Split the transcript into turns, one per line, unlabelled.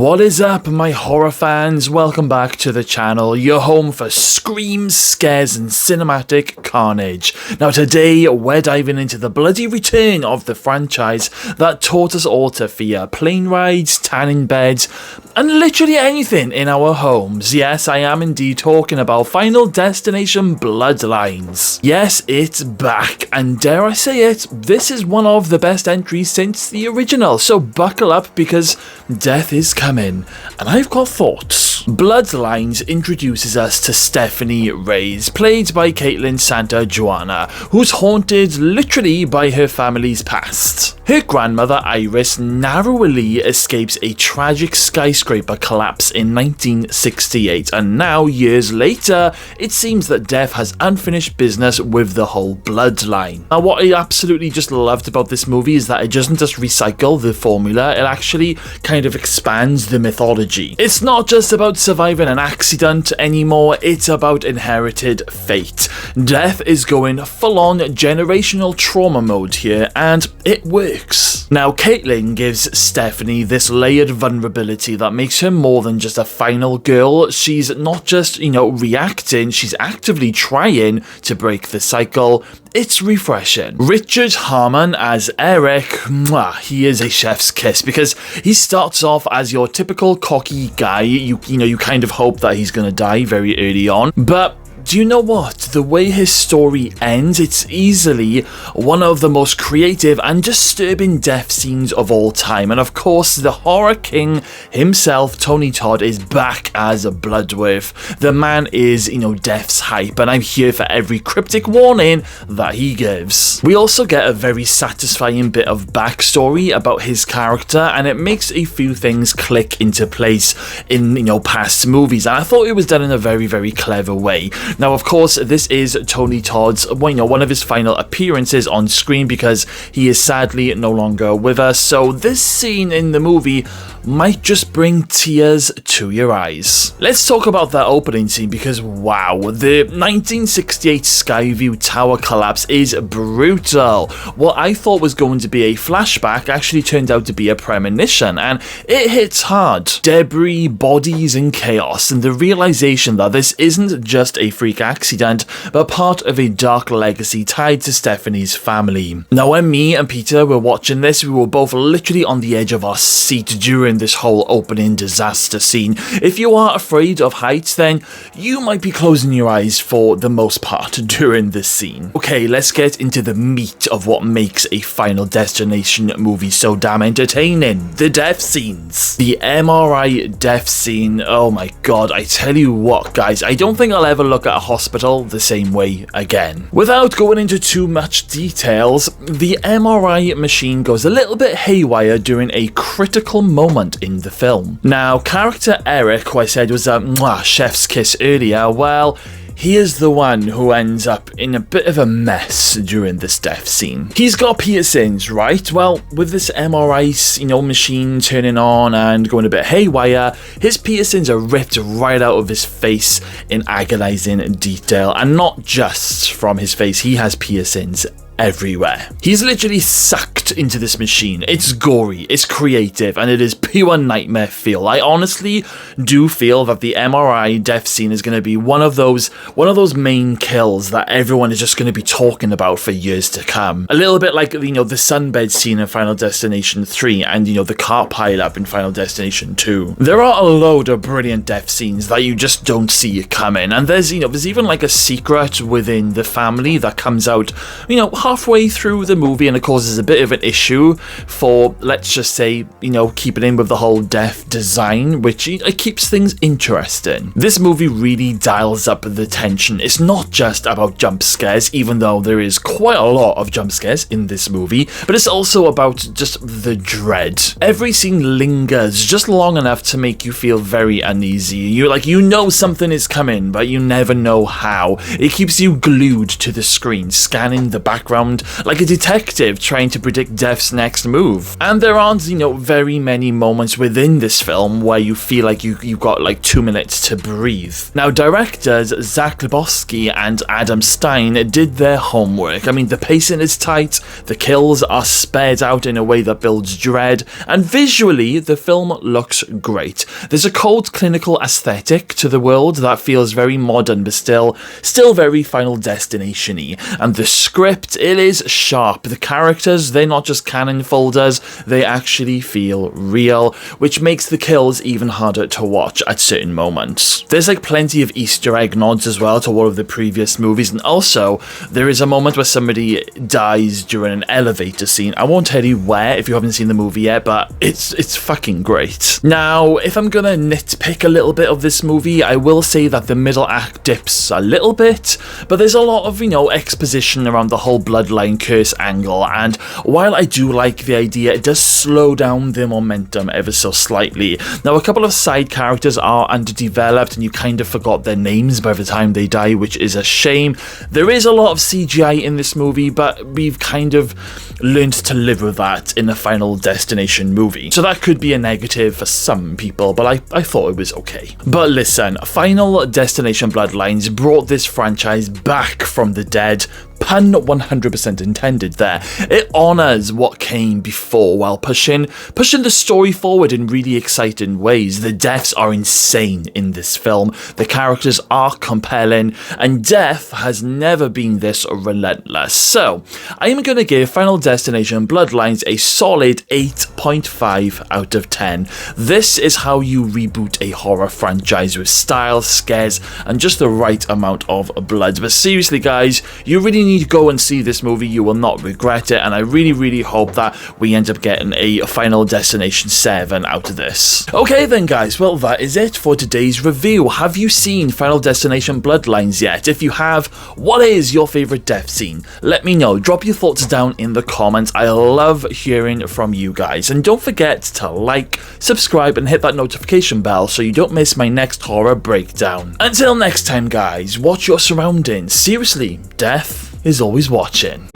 What is up, my horror fans? Welcome back to the channel, your home for screams, scares, and cinematic carnage. Now today, we're diving into the bloody return of the franchise that taught us all to fear plane rides, tanning beds, and literally anything in our homes. Yes, I am indeed talking about Final Destination Bloodlines. Yes, it's back, and dare I say it, this is one of the best entries since the original, so buckle up because death is coming. And I've got thoughts. Bloodlines introduces us to Stephanie Reyes, played by Caitlin Santa-Juana, who's haunted literally by her family's past. Her grandmother Iris narrowly escapes a tragic skyscraper collapse in 1968, and now, years later, it seems that death has unfinished business with the whole bloodline. Now, what I absolutely just loved about this movie is that it doesn't just recycle the formula, it actually kind of expands the mythology. It's not just about surviving an accident anymore, it's about inherited fate. Death is going full-on generational trauma mode here, and it works. Now, Caitlin gives Stephanie this layered vulnerability that makes her more than just a final girl. She's not just, reacting, she's actively trying to break the cycle. It's refreshing. Richard Harmon as Eric, he is a chef's kiss because he starts off as your typical cocky guy. You kind of hope that he's gonna die very early on, but do you know what? The way his story ends, it's easily one of the most creative and disturbing death scenes of all time. And of course, the horror king himself, Tony Todd, is back as a Bloodworth. The man is, death's hype, and I'm here for every cryptic warning that he gives. We also get a very satisfying bit of backstory about his character, and it makes a few things click into place in, past movies. And I thought it was done in a very, very clever way. Now, of course, this is Tony Todd's, one of his final appearances on screen because he is sadly no longer with us. So this scene in the movie might just bring tears to your eyes. Let's talk about that opening scene because wow, the 1968 Skyview Tower collapse is brutal. What I thought was going to be a flashback actually turned out to be a premonition, and it hits hard. Debris, bodies, and chaos, and the realization that this isn't just a freak accident, but part of a dark legacy tied to Stephanie's family. Now, when me and Peter were watching this, we were both literally on the edge of our seat during this whole opening disaster scene. If you are afraid of heights, then you might be closing your eyes for the most part during this scene. Okay, let's get into the meat of what makes a Final Destination movie so damn entertaining. The death scenes. The MRI death scene, oh my god, I tell you what guys, I don't think I'll ever look at a hospital the same way again. Without going into too much details, the MRI machine goes a little bit haywire during a critical moment in the film. Now, character Eric, who I said was a chef's kiss earlier, well, he is the one who ends up in a bit of a mess during this death scene. He's got piercings, right? Well, with this MRI, machine turning on and going a bit haywire, his piercings are ripped right out of his face in agonizing detail. And not just from his face, he has piercings everywhere. He's literally sucked into this machine. It's gory, it's creative, and it is pure nightmare feel. I honestly do feel that the MRI death scene is going to be one of those main kills that everyone is just going to be talking about for years to come. A little bit like, the sunbed scene in Final Destination 3 and, the car pile-up in Final Destination 2. There are a load of brilliant death scenes that you just don't see coming, and there's even like a secret within the family that comes out, halfway through the movie, and it causes a bit of an issue for, let's just say, keeping in with the whole death design, which it keeps things interesting. This movie really dials up the tension. It's not just about jump scares, even though there is quite a lot of jump scares in this movie, but it's also about just the dread. Every scene lingers just long enough to make you feel very uneasy. You know something is coming, but you never know how. It keeps you glued to the screen, scanning the background around like a detective trying to predict Death's next move. And there aren't, very many moments within this film where you feel like you've got like 2 minutes to breathe. Now, directors Zach Lebowski and Adam Stein did their homework. I mean, the pacing is tight, the kills are sped out in a way that builds dread, and visually, the film looks great. There's a cold, clinical aesthetic to the world that feels very modern, but still very Final Destination-y. And the script, it is sharp. The characters, they're not just cannon folders, they actually feel real, which makes the kills even harder to watch at certain moments. There's like plenty of Easter egg nods as well to all of the previous movies, and also there is a moment where somebody dies during an elevator scene. I won't tell you where if you haven't seen the movie yet, but it's fucking great. Now, if I'm gonna nitpick a little bit of this movie, I will say that the middle act dips a little bit, but there's a lot of, exposition around the whole bloodline curse angle, and while I do like the idea, it does slow down the momentum ever so slightly. Now, a couple of side characters are underdeveloped, and you kind of forgot their names by the time they die, which is a shame. There is a lot of CGI in this movie, but we've kind of learned to live with that in a Final Destination movie. So that could be a negative for some people, but I thought it was okay. But listen, Final Destination Bloodlines brought this franchise back from the dead. Pun 100% intended there. It honours what came before while pushing the story forward in really exciting ways. The deaths are insane in this film, the characters are compelling, and death has never been this relentless. So, I am going to give Final Destination Bloodlines a solid 8.5 out of 10. This is how you reboot a horror franchise with style, scares, and just the right amount of blood. But seriously guys, you really need to go and see this movie, you will not regret it, and I really hope that we end up getting a Final Destination 7 out of this. Okay then guys, well that is it for today's review. Have you seen Final Destination Bloodlines yet? If you have, what is your favourite death scene? Let me know, drop your thoughts down in the comments, I love hearing from you guys, and don't forget to like, subscribe, and hit that notification bell so you don't miss my next horror breakdown. Until next time guys, watch your surroundings, seriously, death is always watching.